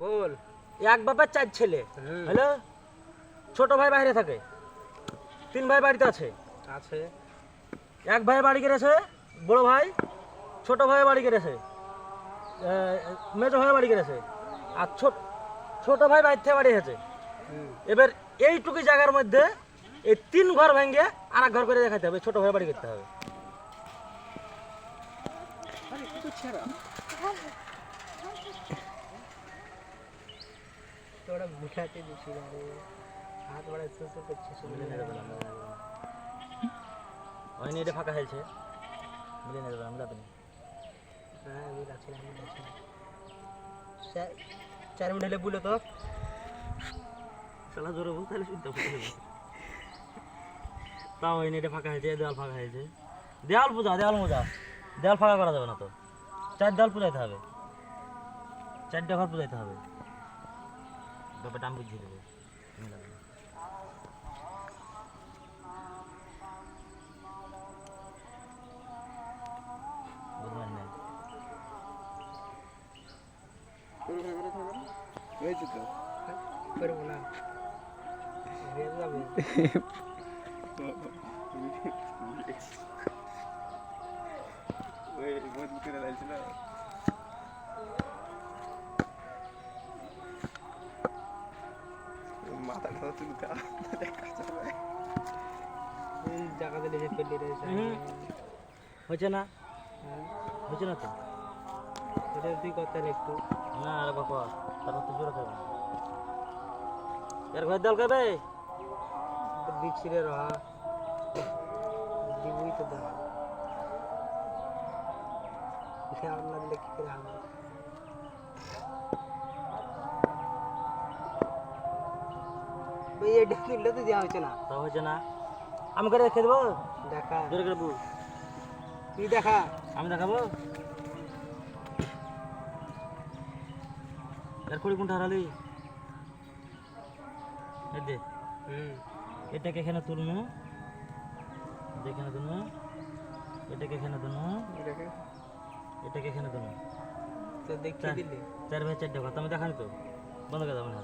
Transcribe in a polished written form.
বল। এক বাপের 4 ছেলে। হ্যালো, ছোট ভাই বাইরে থাকে, 3 ভাই বাড়িতে আছে। আছে। এক ভাই বাড়ি গেছে, বড় ভাই, ছোট ভাই বাড়ি গেছে, মেজো ভাই বাড়ি গেছে, আর ছোট ভাই বাইর থেকে বাড়ি এসেছে। এবার এইটুকু জায়গার মধ্যে এই 3 ঘর ভেঙে আর এক ঘর করে দেখাতে হবে, ছোট ভাই বাড়ি করতে হবে। তোরা বুঝাতে দিছি না রে, হাত বাড়া সুসু করছিস। ওই নিয়ে এটা ফাঁকা হয়েছে, মিলে নেবে আমরা তো। হ্যাঁ আমি রাখছি না, 4 মিনিট হলে বলে তো শালা জোরে বল, তাহলে শুনতে পাবো। তাও ওই নিয়ে এটা ফাঁকা হয়েছে, দেওয়াল ফাঁকা হয়েছে। দেওয়াল পূজা, দেওয়াল মোজা, দেওয়াল ফাঁকা করা যাবে না তো। 4 দেওয়াল পূজাইতে হবে, 4টে ঘর পূজাইতে হবে। ব্যাপারটা আমি বুঝিয়ে দেবো। বুঝলেন না? হয়েছে তো করবো না, রেল যাবে। জায়গাতে লিখে ফেললি রে। হয়েছে না? হয়েছে না তো? এটা তুই করতে একটু না আরে বাবা, তারপর তো জোরে খাবে। এর ঘর দেওয়াল খাবে? দিচ্ছি রে রহা, দিবই তো দাও। দেওয়াল না দিলে কি করে হবে? ভাই এটা তুললে তো দেওয়া হচ্ছে না। তা হয়েছে না? আমি করে রেখে দেবো, দেখা জোরে করে বল। তুই দেখা, আমি দেখাবো। এর কুড়ি কোনটা হারালি? এই দে, এটাকে এখানে তুলমু, এখানে তুলমু, এটাকে এখানে তুলমু, এটাকে এখানে তুলমু। তো দেখিয়ে দিলি 4 ভাই 4টে ঘর, আমি দেখানি তো, বন্ধ করে দেবো না।